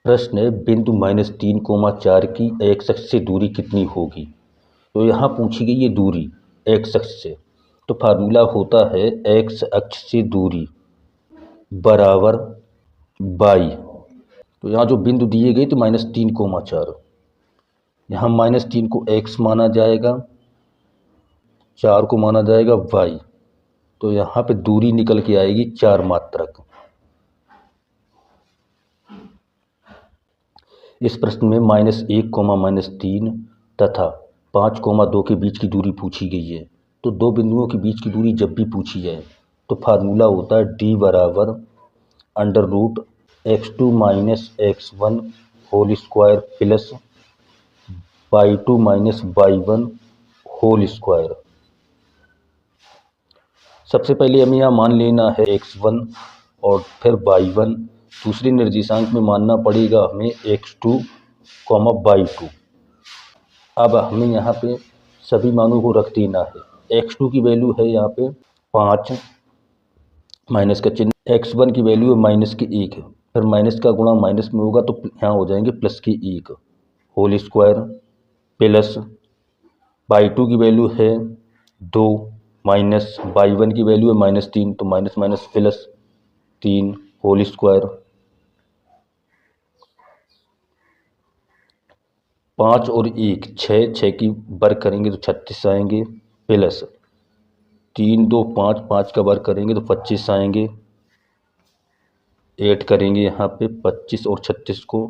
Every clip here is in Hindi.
प्रश्न है बिंदु -3,4 की एक्स अक्ष से दूरी कितनी होगी। तो यहाँ पूछी गई ये दूरी एक्स अक्ष से, तो फार्मूला होता है एक्स अक्ष से दूरी बराबर बाई। तो यहाँ जो बिंदु दिए गए तो -3,4, यहाँ -3 को एक्स माना जाएगा, 4 को माना जाएगा वाई। तो यहाँ पे दूरी निकल के आएगी 4 मात्रक। इस प्रश्न में -1, -3 तथा 5, 2 के बीच की दूरी पूछी गई है। तो दो बिंदुओं के बीच की दूरी जब भी पूछी जाए तो फार्मूला होता है d बराबर √x2 - x1 whole square plus y2 - y1 whole square. सबसे पहले हमें यहाँ मान लेना है x1 और फिर y1। दूसरे निर्देशांक में मानना पड़ेगा हमें x2, y2। अब हमें यहाँ पे सभी मानों को रख देना है। x2 की वैल्यू है यहाँ पे 5, माइनस का चिन्ह। x1 की वैल्यू है -1, फिर माइनस का गुणा माइनस में होगा तो यहाँ हो जाएंगे +1 होल स्क्वायर प्लस y2 की वैल्यू है 2 माइनस y1 की वैल्यू है -3, तो माइनस माइनस +3 होल स्क्वायर। 5 और 1 6 की वर्ग करेंगे तो 36 आएंगे प्लस 3 2 5 5 का वर्ग करेंगे तो 25 आएंगे। ऐड करेंगे यहाँ पे 25 और 36 को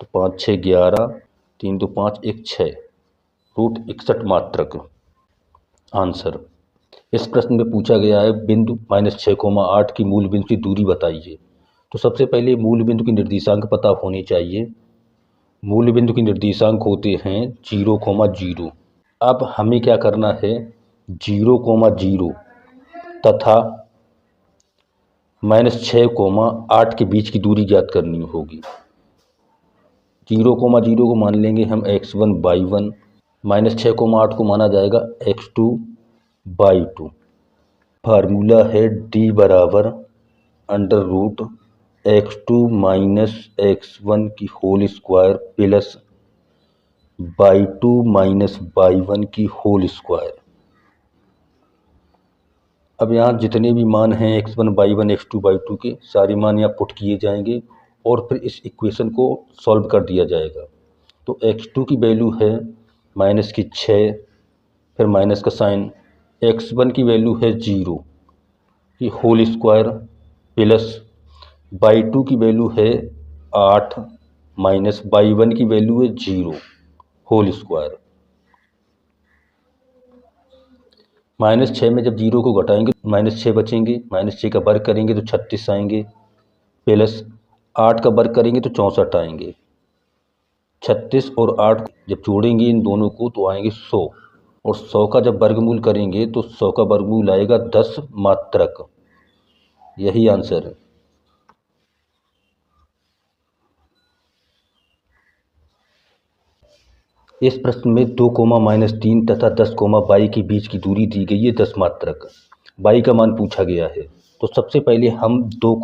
तो 5 6 11, 3 2 5 1 6 √61 मात्रक आंसर। इस प्रश्न में पूछा गया है बिंदु -6,8 की मूल बिंदु की दूरी बताइए। तो सबसे पहले मूल बिंदु की निर्देशांक पता होनी चाहिए। मूल बिंदु के निर्देशांक होते हैं 0,0। अब हमें क्या करना है 0,0 तथा -6,8 के बीच की दूरी ज्ञात करनी होगी। 0,0 को मान लेंगे हम x1 y1, -6,8 को माना जाएगा x2 y2। फार्मूला है d बराबर √x2 - x1 की whole square plus y2 - y1 की होल स्क्वायर। अब यहाँ जितने भी मान हैं x1 y1 x2 y2 के सारे मान यहाँ पुट किए जाएंगे और फिर इस इक्वेशन को सॉल्व कर दिया जाएगा। तो x2 की वैल्यू है -6, फिर माइनस का साइन। x1 की वैल्यू है 0 की होल स्क्वायर प्लस y2 की वैल्यू है 8 माइनस y1 की वैल्यू है 0 होल स्क्वायर। -6 में जब 0 को घटाएंगे -6 बचेंगे, -6 का वर्ग करेंगे तो 36 आएंगे प्लस 8 का वर्ग करेंगे तो 64 आएंगे। 36 और 8 जब जोड़ेंगे इन दोनों को तो आएंगे 100, और 100 का जब वर्गमूल करेंगे तो 100 का वर्गमूल आएगा 10 मात्रक। यही आंसर है। इस प्रश्न में 2, -3 तथा 10, y के बीच की दूरी दी गई है 10 मात्रक। y का मान पूछा गया है। तो सबसे पहले हम 2,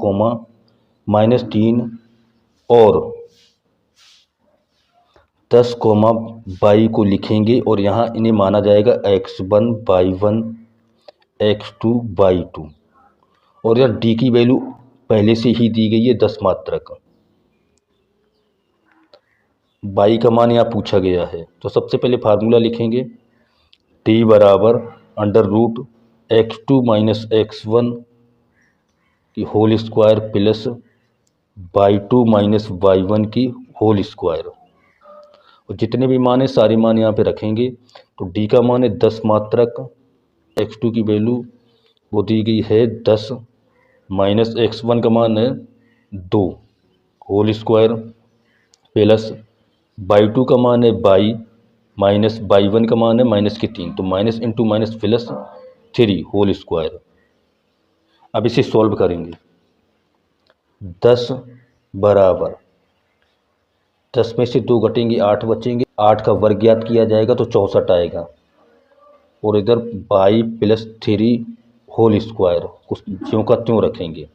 -3 और 10, y को लिखेंगे और यहाँ इन्हें माना जाएगा x1 y1 x2 y2, और यह d की वैल्यू पहले से ही दी गई है 10 मात्रक। y का मान यहाँ पूछा गया है। तो सबसे पहले फार्मूला लिखेंगे d बराबर √x2 - x1 की whole square plus y2 - y1 की होल स्क्वायर। और जितने भी मान है सारे मान यहाँ पे रखेंगे। तो d का मान है 10 मात्रक, x2 की वैल्यू वो दी गई है 10, माइनस x1 का मान है 2 होल स्क्वायर प्लस y2 का मान है y माइनस y1 का मान है -3, तो minus into minus plus 3 whole square. अब इसे सॉल्व करेंगे। 10 बराबर 10 में से 2 घटेंगे 8 बचेंगे, 8 का वर्ग ज्ञात किया जाएगा तो 64 आएगा, और इधर y + 3 होल स्क्वायर कुछ ज्यों का त्यों रखेंगे।